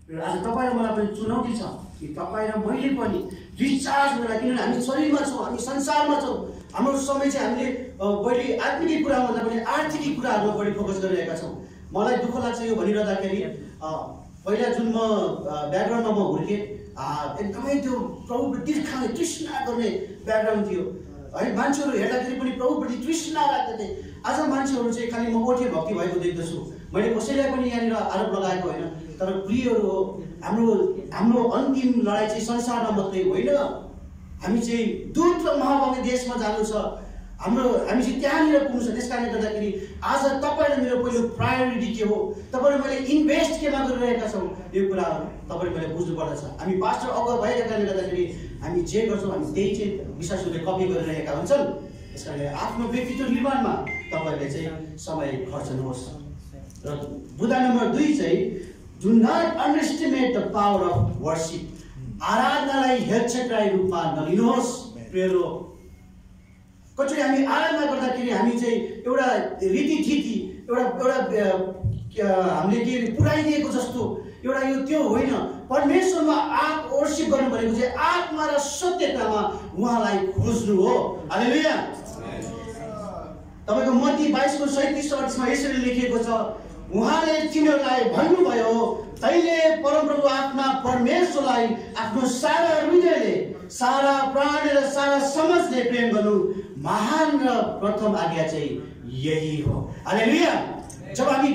र आज तपाईँ र मलाई पनि चुनौती छ कि तपाईँ र मैले पनि रिचार्ज हुनलाई, किनभने हामी शरीरमा छौँ, हामी संसारमा छौँ। हाम्रो समय चाहिँ हामीले बढी आत्मिक कुराभन्दा पनि आर्थिक कुराहरूमा बढी फोकस गरिरहेका छौँ। मलाई दुःख लाग्छ यो भनिरहँदाखेरि, पहिला जुन म ब्याकग्राउन्डमा म हुर्केँ, एकदमै त्यो प्रभुप्रति तिर्खाउने तृष्णा गर्ने ब्याकग्राउन्ड थियो है। मान्छेहरू हेर्दाखेरि पनि प्रभुप्रति तृष्णा राख्दथे। आज मान्छेहरू चाहिँ खालि म ओठे भक्ति भएको देख्दछु। मैले कसैलाई पनि यहाँनिर आरोप लगाएको होइन, तर प्रियहरू हो, हाम्रो अन्तिम लडाइँ चाहिँ संसारमा मात्रै होइन। हामी चाहिँ दूत र महाभावी देशमा जानु छ, हामी चाहिँ त्यहाँनिर पुग्नु छ। त्यस कारणले गर्दाखेरि आज तपाईँ र मेरो पहिलो प्रायोरिटी के हो, तपाईँ र मैले इन्भेस्ट केमा गरिरहेका छौँ, यो कुराहरू तपाईँ मैले बुझ्नु पर्दछ। हामी पास्टर अगुवा भएका कारणले गर्दाखेरि हामी जे गर्छौँ हामी त्यही चाहिँ विश्वासहरूले कपी गरिरहेका हुन्छन्। त्यस कारणले आफ्नो व्यक्तित्व निर्माणमा तपाईँले चाहिँ समय खर्चनुहोस्। र बुदा नम्बर 2 चाहिँ do not underestimate the power of worship. आराधनालाई हेलचक्राई रूपमा नलिनुहोस्। प्रियहरू, कतिचोटि हामी आराधना गर्दाखेरि हामी चाहिँ एउटा रीतिथिति, एउटा हामीले के पुऱ्याइदिएको जस्तो एउटा यो त्यो होइन। परमेश्वरमा वर्शिप गर्नु भनेको चाहिँ आत्मा र सत्यतामा उहाँलाई खोज्नु हो। हालेलुया। तपाईँको मत्ती 22:37-38मा यसरी लेखिएको छ, उहाँले तिनीहरूलाई भन्नुभयो, तैँले परमप्रभु आफ्ना परमेश्वरलाई आफ्नो सारा हृदयले, सारा प्राण र सारा समझले प्रेम गर्नु महान र प्रथम आज्ञा चाहिँ यही हो। हालेलुया। जब हामी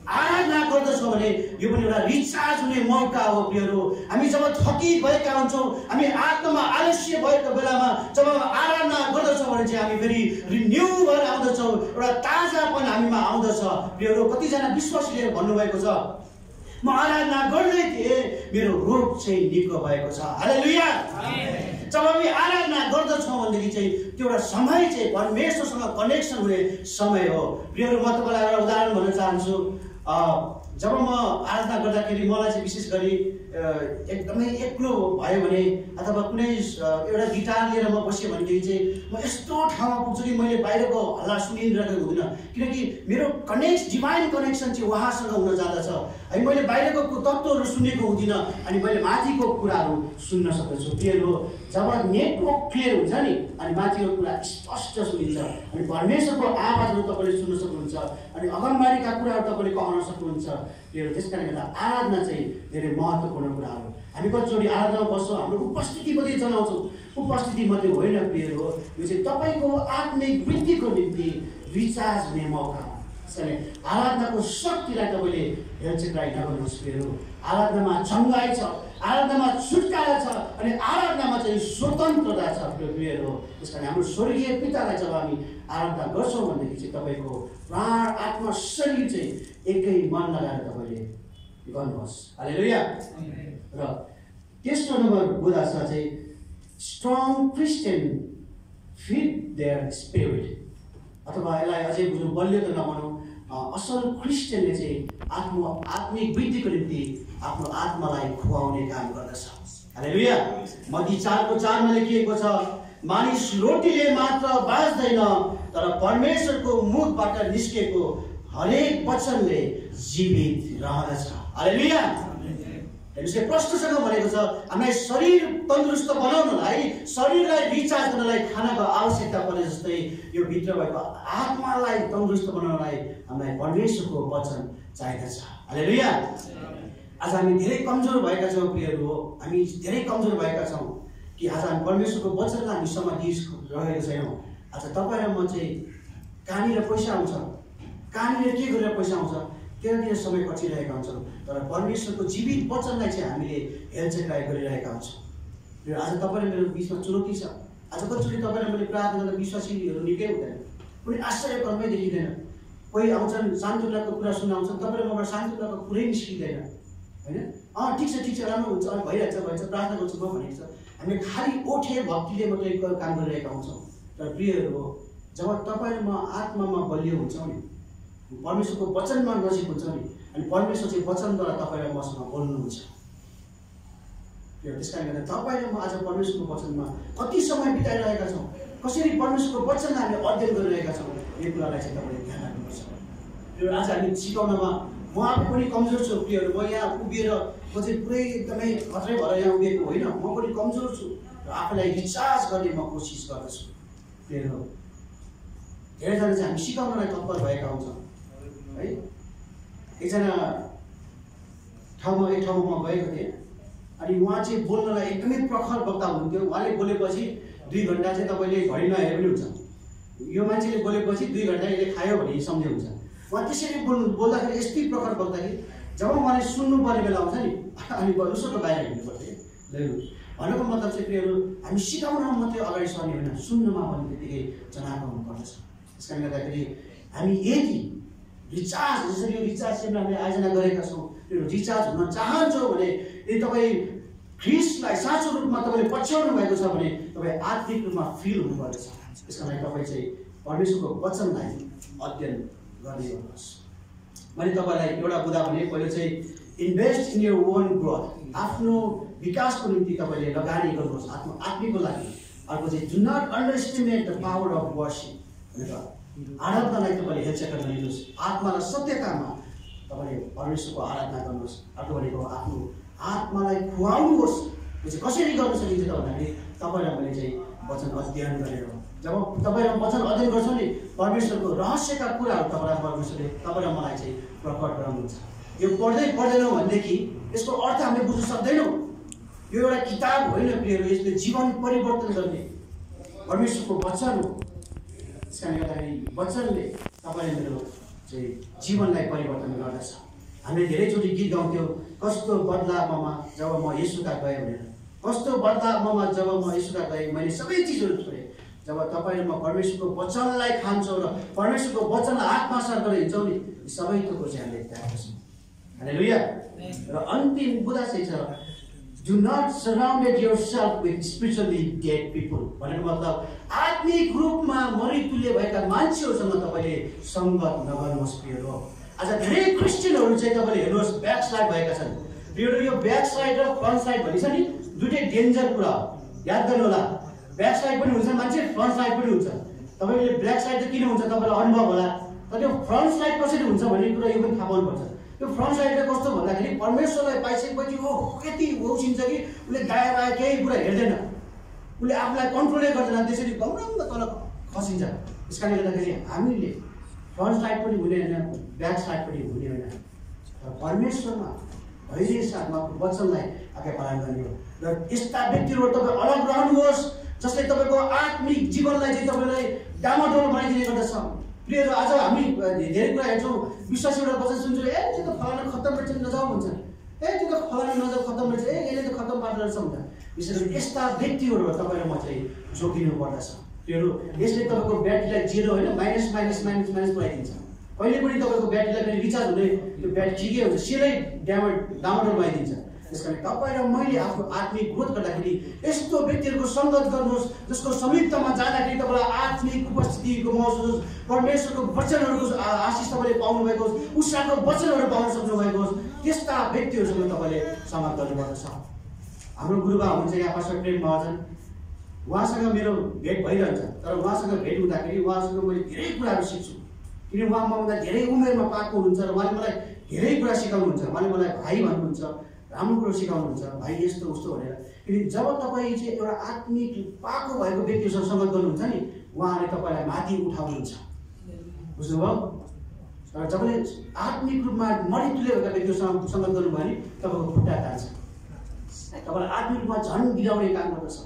आराधना गर्दछौँ भने यो पनि एउटा रिचार्ज हुने मौका हो। प्रियहरू, हामी जब थकित भएका हुन्छौँ, हामी आत्मामा आलस्य भएको बेलामा जब आराधना गर्दछौँ भने चाहिँ हामी फेरि रिन्यू भएर आउँदछौँ, एउटा ताजापन हामीमा आउँदछ। प्रियहरू, कतिजना विश्वासीले भन्नुभएको छ, म आराधना गर्दै थिएँ, मेरो रोग चाहिँ निको भएको छ। हालेलुया। जब हामी आराधना गर्दछौँ भनेदेखि चाहिँ त्यो एउटा समय चाहिँ परमेश्वरसँग कनेक्सन हुने समय हो। प्रियहरू, म तपाईँलाई एउटा उदाहरण भन्न चाहन्छु। जब म आराधना गर्दाखेरि मलाई चाहिँ विशेष गरी एकदमै एक्लो भयो भने अथवा कुनै एउटा गिटार लिएर म बसेँ भनेदेखि चाहिँ म यस्तो ठाउँमा पुग्छु कि मैले बाहिरको हल्ला सुनिरहेको हुँदिनँ, किनकि मेरो डिभाइन कनेक्सन चाहिँ उहाँसँग हुन जाँदछ है। मैले बाहिरको तत्त्वहरू सुनेको हुँदिनँ अनि मैले माथिको कुराहरू सुन्न सक्दछु। प्रियहरू, जब नेटवर्क क्लियर हुन्छ नि अनि माथिको कुरा स्पष्ट सुनिन्छ अनि परमेश्वरको आवाजहरू तपाईँले सुन्न सक्नुहुन्छ अनि अगमबारीका कुराहरू तपाईँले कहन सक्नुहुन्छ। प्रियहरू, त्यस कारणले गर्दा आराधना चाहिँ धेरै महत्त्वपूर्ण कुरा हो। हामी कतिचोटि आराधनामा बस्छौँ, हाम्रो उपस्थिति मात्रै जनाउँछौँ, उपस्थिति मात्रै होइन। प्रियहरू, यो चाहिँ तपाईँको आत्मिक वृद्धिको निम्ति रिचार्ज हुने मौका हो। त्यसैले आराधनाको शक्तिलाई तपाईँले हेलचक्राइ नगर्नुहोस्। प्रियहरू, आराधनामा चङ्गाइ छ, आराधनामा छुटकारा छ अनि आराधनामा चाहिँ स्वतन्त्रता छ। प्रियहरू, त्यस कारण हाम्रो स्वर्गीय पितालाई जब हामी आराधना गर्छौँ भनेदेखि चाहिँ तपाईँको प्राण, आत्मा, शरीर चाहिँ एकै मन लगाएर तपाईँले गर्नुहोस्। हालेलुया। र तेस्रो नम्बर बुदा छ चाहिँ strong Christian feed their spirit, अथवा यसलाई अझै बुझ्नु बलियो त नभनौँ, असल क्रिस्चियनले चाहिँ आफ्नो आत्मिक वृद्धिको निम्ति आफ्नो आत्मालाई खुवाउने काम गर्दछ। हालेलुया। मत्ती 4:4मा लेखिएको छ, मानिस रोटीले मात्र बाँच्दैन तर परमेश्वरको मुखबाट निस्केको हरेक वचनले जीवित रहँदछ। हालेलुया। यसले प्रश्नसँग भनेको छ, हामीलाई शरीर तन्दुरुस्त बनाउनलाई, शरीरलाई रिचार्ज गर्नलाई खानाको आवश्यकता पर्ने जस्तै यो भित्र भएको आत्मालाई तन्दुरुस्त बनाउनलाई हामीलाई परमेश्वरको वचन चाहिँदछ। हालेलुया। आज हामी धेरै कमजोर भएका छौँ। प्रियहरू, हामी धेरै कमजोर भएका छौँ कि आज हामी परमेश्वरको वचनलाई हामी समातिरहेका छैनौँ। आज तपाईँ र म चाहिँ कहाँनिर पैसा आउँछ, कहाँनिर के गरेर पैसा आउँछ त्यहाँतिर समय खर्चिरहेका हुन्छौँ, तर परमेश्वरको जीवित वचनलाई चाहिँ हामीले हेलचक्राइ गरिरहेका हुन्छौँ। र आज तपाईँ र मेरो बिचमा चुनौती छ। आज कतिचोटि तपाईँ र मैले प्रार्थना गर्दा विश्वासीहरू निकै हुँदैन, कुनै आश्चर्यकरमै देखिँदैन। कोही आउँछन् शान्तुलाको कुरा सुन्न आउँछन्, तपाईँ र मबाट शान्तुलाको कुरै निस्किँदैन होइन। ठिक छ राम्रो हुन्छ, भइरहेछ प्रार्थना गर्छु म भनेको छ। हामीले खालि ओठे भक्तिले मात्रै काम गरिरहेका हुन्छौँ। तर प्रियहरू हो, जब तपाईँ र म आत्मामा बलियो हुन्छौँ नि, परमेश्वरको वचनमा नजिक हुन्छौँ नि अनि परमेश्वर चाहिँ वचनद्वारा तपाईँ र मसँग बोल्नुहुन्छ। त्यस कारणले गर्दा तपाईँ र म आज परमेश्वरको वचनमा कति समय बिताइरहेका छौँ, कसरी परमेश्वरको वचनलाई हामीले अध्ययन गरिरहेका छौँ, यो कुरालाई चाहिँ तपाईँले ध्यान राख्नुपर्छ। यो आज हामी सिकाउनमा म आफै पनि कमजोर छु प्रियहरू। म यहाँ उभिएर म चाहिँ पुरै एकदमै खत्रै भएर यहाँ उभिएको होइन, म पनि कमजोर छु र आफूलाई रिचार्ज गर्ने म कोसिस गर्दछु प्रियहरू। धेरैजना चाहिँ हामी सिकाउनलाई तत्पर भएका हुन्छौँ है। एकजना एक ठाउँमा म गएको थिएँ, अनि उहाँ चाहिँ बोल्नलाई एकदमै प्रखर वक्ता हुनुहुन्थ्यो। उहाँले बोलेपछि 2 घन्टा चाहिँ तपाईँले घडी नहेरे पनि हुन्छ। यो मान्छेले बोलेपछि 2 घन्टा यसले खायो भने सम्झे हुन्छ। उहाँ त्यसरी बोल्दाखेरि यस्तै प्रखर वक्ता कि जब उहाँले सुन्नुपर्ने बेला आउँछ नि, अनि उसको बाहिर हिँड्नु पर्थ्यो। भनेको मतलब चाहिँ प्रियहरू, हामी सिकाउनमा मात्रै अगाडि सर्ने होइन, सुन्नमा पनि त्यतिकै जनाको हुनुपर्दछ। त्यस कारणले गर्दाखेरि हामी यदि रिचार्ज, जसरी यो रिचार्ज चाहिँ हामीले आयोजना गरेका छौँ, त्यो रिचार्ज हुन चाहन्छौँ भने यदि तपाईँ ख्रिस्टलाई साँचो रूपमा तपाईँले पछ्याउनु भएको छ भने तपाईँ आत्मिक रूपमा फिल हुनुपर्दछ। त्यसका लागि तपाईँ चाहिँ परमेश्वरको वचनलाई अध्ययन गर्ने गर्नुहोस्। मैले तपाईँलाई एउटा बुदा भने, पहिलो चाहिँ invest in your own growth, आफ्नो विकासको निम्ति तपाईँले लगानी गर्नुहोस् आत्मिकको लागि। अर्को चाहिँ do not underestimate the power of worship, भनेर आराधनालाई तपाईँले हेरचेक नलिनुहोस्। आत्मा र सत्यतामा तपाईँले परमेश्वरको आराधना गर्नुहोस्। अर्को भनेको आफ्नो आत्मालाई खुवाउनुहोस्। यो चाहिँ कसरी गर्न सकिन्छ त भन्दाखेरि तपाईँलाई मैले चाहिँ वचन अध्ययन गरेर, जब तपाईँ र वचन अध्ययन गर्छौँ नि, परमेश्वरको रहस्यका कुराहरू तपाईँलाई परमेश्वरले तपाईँ र मलाई चाहिँ प्रकट गराउनुहुन्छ। यो पढ्दैनौँ भनेदेखि यसको अर्थ हामीले बुझ्न सक्दैनौँ। यो एउटा किताब होइन प्रियहरू, यसले जीवन परिवर्तन गर्ने परमेश्वरको वचन हो। त्यस कारणले गर्दाखेरि वचनले तपाईँले मेरो चाहिँ जीवनलाई परिवर्तन गर्दछ। हामीले धेरैचोटि गीत गाउँथ्यौँ, कस्तो बदला ममा जब म येशूका गएँ भनेर। कस्तो बदला ममा जब म येशूका गएँ, मैले सबै चिजहरू छोडेँ। जब तपाईँ म परमेश्वरको वचनलाई खान्छौँ र परमेश्वरको वचनलाई आत्मसात गरेर हिँड्छौँ नि, सबै थोको चाहिँ हामीले त्याग गर्छौँ। हालेलुया। र अन्तिम बुदा चाहिँ छ, do not surrounded yourself with spiritually dead people, भनेको मतलब आत्मिक रूपमा मरितुल्य भएका मान्छेहरूसँग तपाईँले सङ्गत नगर्नुहोस् प्रियहरू। आज धेरै क्रिस्चियनहरू चाहिँ तपाईँले हेर्नुहोस् ब्याकस्लाइड भएका छन् प्रियहरू। यो ब्याकस्लाइड र फ्रन्ट साइड भनिन्छ नि, दुइटै डेन्जर कुरा हो, याद गर्नु होला। ब्याकस्लाइड पनि हुन्छ मान्छे, फ्रन्ट साइड पनि हुन्छ। तपाईँले ब्याक साइड चाहिँ किन हुन्छ तपाईँलाई अनुभव होला, तर त्यो फ्रन्ट साइड कसरी हुन्छ भन्ने कुरा यो पनि थाहा पाउनुपर्छ। त्यो फ्रन्ट साइड चाहिँ कस्तो भन्दाखेरि परमेश्वरलाई पाइसकेपछि यति होसिन्छ कि उसले दायाँ बायाँ केही कुरा हेर्दैन, उसले आफूलाई कन्ट्रोलै गर्दैन, त्यसरी गम्रङ्ग तल खसिन्छ। त्यस कारणले गर्दाखेरि हामीले फ्रन्ट साइड पनि हुने होइन, ब्याक साइड पनि हुने होइन, र परमेश्वरमा धैर्य साथमा वचनलाई अगाडि पालन गर्ने हो। र यस्ता व्यक्तिहरू तपाईँ अलग रहनुहोस् जसले तपाईँको आत्मिक जीवनलाई चाहिँ तपाईँलाई डामाडोल बनाइदिने गर्दछ। प्रियहरू, आज हामी धेरै कुरा हेर्छौँ, विश्वासीबाट वचन सुन्छौँ, त्यो त फलाना खत्तम रहेछ नजाऊ भन्छ, त्यो त फलाना नजाऊ खत्तम रहेछ, यसले त खत्तम पार्दो रहेछ भन्छ। विशेष गरी यस्ता व्यक्तिहरू तपाईँ र म चाहिँ जोगिनु पर्दछ। प्रियहरू, यसले तपाईँको ब्याट्रीलाई 0 होइन माइनस पुऱ्याइदिन्छ। कहिले पनि तपाईँको ब्याट्रीलाई फेरि रिचार्ज हुने त्यो ब्याट्री ठिकै हुन्छ, सिधै डामाडोल बनाइदिन्छ। त्यस कारण तपाईँ र मैले आफ्नो आत्मिक ग्रोथ गर्दाखेरि यस्तो व्यक्तिहरूको सङ्गत गर्नुहोस् जसको समीपतामा जाँदाखेरि तपाईँलाई आत्मिक उपस्थितिको महसुस होस्, परमेश्वरको वचनहरूको आशिष तपाईँले पाउनुभएको होस्, उषाको वचनहरू पाउन सक्नुभएको होस्। त्यस्ता व्यक्तिहरूसँग तपाईँले सङ्गत गर्नुपर्दछ। हाम्रो गुरुबा हुनुहुन्छ यहाँ पास्टर प्रेम महाजन, उहाँसँग मेरो भेट भइरहन्छ, तर उहाँसँग भेट हुँदाखेरि उहाँसँग मैले धेरै कुराहरू सिक्छु। किन उहाँ मभन्दा धेरै उमेरमा पाएको हुनुहुन्छ र उहाँले मलाई धेरै कुरा सिकाउनुहुन्छ। उहाँले मलाई भाइ भन्नुहुन्छ, राम्रो कुरो सिकाउनुहुन्छ, भाइ यस्तो उस्तो भनेर। किन जब तपाईँ चाहिँ एउटा आत्मिक पाएको भएको व्यक्तिसँग सङ्गत गर्नुहुन्छ नि, उहाँले तपाईँलाई माथि उठाउनुहुन्छ, बुझ्नुभयो। तर जबले आत्मिक रूपमा मरितुल्य भएका व्यक्तिसँग सङ्गत गर्नुभयो भने तपाईँको खुट्टा तान्छ, तपाईँलाई आत्मिक रूपमा झन् गिराउने काम गर्दछ।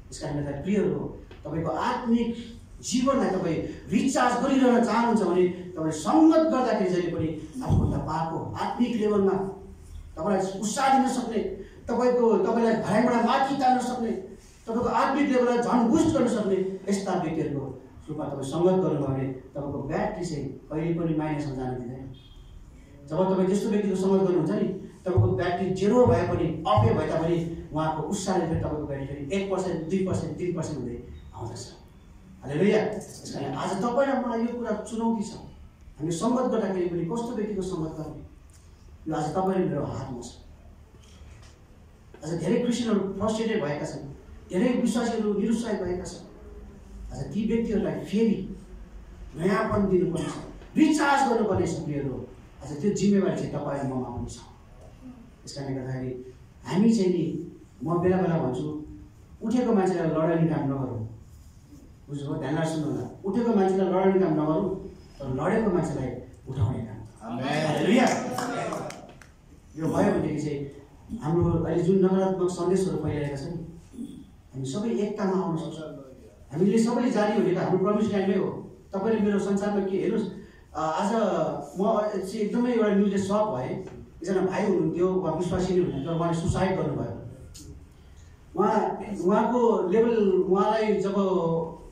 त्यस कारणले गर्दा प्रियहरू, तपाईँको आत्मिक जीवनलाई तपाईँ रिचार्ज गरिरहन चाहनुहुन्छ भने तपाईँ सङ्गत गर्दाखेरि जहिले पनि आफूभन्दा पाएको आत्मिक लेभलमा तपाईँलाई उत्साह दिन सक्ने, तपाईँलाई भयबाट माथि तान्न सक्ने, तपाईँको आत्मिक लेभललाई झन् बुस्ट गर्न सक्ने यस्ता व्यक्तिहरूको रूपमा तपाईँ सङ्गत गर्नुभयो भने तपाईँको ब्याट्री चाहिँ कहिले पनि माइनसमा जान दिँदैन। जब तपाईँ त्यस्तो व्यक्तिको सङ्गत गर्नुहुन्छ नि, तपाईँको ब्याट्री 0 भए पनि अफे भए तापनि उहाँको उत्साहले फेरि तपाईँको ब्याट्री फेरि 1%, 2%, 3% हुँदै आउँदछ। हालेलुया। त्यस कारण आज तपाईँ र मलाई यो कुरा चुनौती छ, हामी सङ्गत गर्दाखेरि पनि कस्तो व्यक्तिको सङ्गत गर्ने, यो आज तपाईँ र मेरो हातमा छ। आज धेरै क्रिस्चियनहरू फ्रस्ट्रेटेड भएका छन्, धेरै विश्वासीहरू निरुत्साहित भएका छन्। आज ती व्यक्तिहरूलाई फेरि नयाँपन दिनुपर्ने छ, रिचार्ज गर्नुपर्ने छ। प्रियहरू, आज त्यो जिम्मेवारी चाहिँ तपाईँ र ममा पनि छ। त्यस कारणले गर्दाखेरि हामी चाहिँ नि म बेला बेला भन्छु उठेको मान्छेलाई लडाइने काम नगरौँ। बुझ्नुभयो? ध्यान राखेर सुन्नुहोला। उठेको मान्छेलाई लडाइने काम नगरौँ, तर लडेको मान्छेलाई उठाउने काम। हालेलुया। यो भयो भनेदेखि चाहिँ हाम्रो अहिले जुन नकारात्मक सन्देशहरू फैलिरहेका छन् हामी सबै एकतामा आउन सक्छौँ। हामीले सबैले जाने भनेको हाम्रो प्रमिस ल्यान्डमै हो। तपाईँले मेरो संसारमा के हेर्नुहोस्, आज म चाहिँ एकदमै एउटा न्युजले सक भएँ। एकजना भाइ हुनुहुन्थ्यो, उहाँ विश्वासी नै हुनुहुन्थ्यो, उहाँले सुसाइड गर्नुभयो। उहाँको लेभल, उहाँलाई जब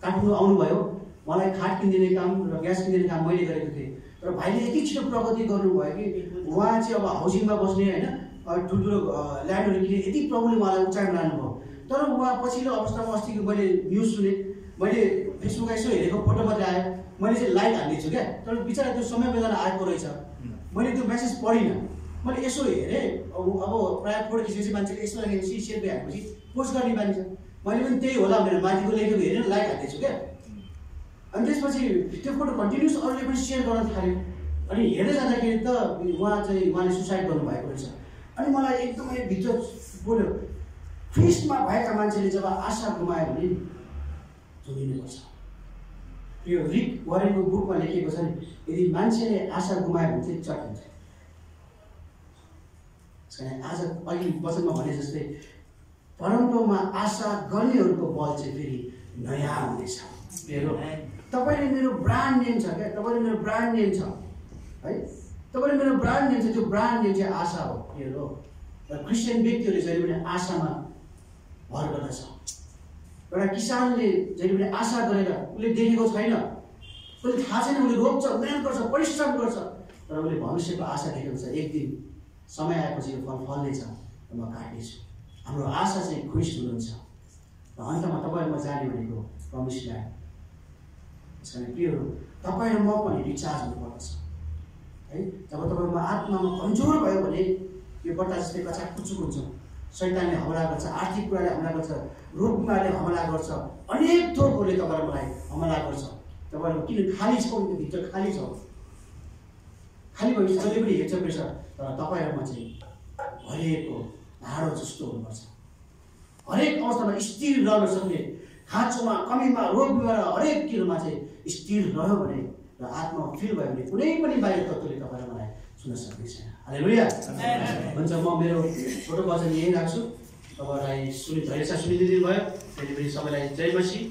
काठमाडौँ आउनुभयो उहाँलाई खाट किनिदिने काम र ग्यास किनिदिने काम मैले गरेको थिएँ। तर भाइले यति छिटो प्रगति गर्नुभयो कि उहाँ चाहिँ अब हाउसिङमा बस्ने होइन, ठुल्ठुलो ल्यान्डहरू किने यति प्रभुले उहाँलाई उचाइमा लानुभयो। तर उहाँ पछिल्लो अवस्थामा अस्तिको मैले न्युज सुनेँ, मैले फेसबुकमा यसो हेरेको फोटो मात्रै आयो, मैले चाहिँ लाइक हालिदिन्छु क्या। तर बिचरा त्यो समय बेला आएको रहेछ, मैले त्यो मेसेज पढिनँ। मैले यसो हेरेँ, अब प्रायः फोटो खिचेपछि मान्छेले यसो लागेपछि सेल्फी हालेपछि पोस्ट गर्ने बानी छ। मैले पनि त्यही होला भनेर माथिको लेखेको हेरेर लाइक हालिदिन्छु क्या। अनि त्यसपछि त्यो फोटो कन्टिन्युस अरूले पनि सेयर गर्न थाल्यो। अनि हेर्दै जाँदाखेरि त उहाँले सुसाइड गर्नुभएको रहेछ। अनि मलाई एकदमै भित्र बोल्यो, ख्रिस्टमा भएका मान्छेले जब आशा गुमायो भने झुलिनुपर्छ। यो रिक वारेनको बुकमा लेखिएको छ नि, यदि मान्छेले आशा गुमायो भने चाहिँ चट्टिन्छ। आज अहिले वचनमा भने जस्तै परमप्रभुमा आशा गर्नेहरूको बल चाहिँ फेरि नयाँ हुनेछ। मेरो तपाईँले मेरो ब्रान्ड नेम छ क्या, तपाईँले मेरो ब्रान्ड नेम छ है, तपाईँले मेरो ब्रान्ड नेम छ। त्यो ब्रान्ड नेम चाहिँ आशा हो मेरो। र क्रिस्चियन व्यक्तिहरूले जहिले पनि आशामा भर गर्दछ। एउटा किसानले जहिले पनि आशा गरेर उसले देखेको छैन, उसले थाहा छैन, उसले रोप्छ, मेहनत गर्छ, परिश्रम गर्छ, तर उसले भविष्यको आशा देखेको छ एक दिन समय आएपछि यो फल फल्नेछ र म काट्नेछु। हाम्रो आशा चाहिँ ख्रिस्ट हुनुहुन्छ र अन्तमा तपाईँ म जाने भनेको प्रमिस ल्यान्ड। त्यस कारण प्रियहरू, तपाईँ र म पनि रिचार्ज हुनुपर्दछ है। जब तपाईँमा आत्मामा कमजोर भयो भने यो बट्टा जस्तै कच्चा कुचुक हुन्छ। शैतानले हमला गर्छ, आर्थिक कुराले हमला गर्छ, रोग बिमारले हमला गर्छ, अनेक थोकहरूले तपाईँलाई मलाई हमला गर्छ। तपाईँहरू किन खाली छ, उनको भित्र खाली छ, खाली भएपछि जसले पनि हेर्छ पेर्छ। तर तपाईँ र म चाहिँ हरेकको भाँडो जस्तो हुनुपर्छ। हरेक अवस्थामा स्थिर रहन सक्ने, खाँचोमा, कमीमा, रोग बिमार हरेक कुरोमा चाहिँ स्थिर रह्यो भने र आत्मा फिल भयो भने कुनै पनि बाहिर तत्त्वले तपाईँलाई मलाई सुन्न सक्ने छैन। हालेलुया। हुन्छ, म मेरो छोटो वचन यही राख्छु। तपाईँलाई धेरै सुनिदिनु भयो। फेरि पनि सबैलाई जय मसीह।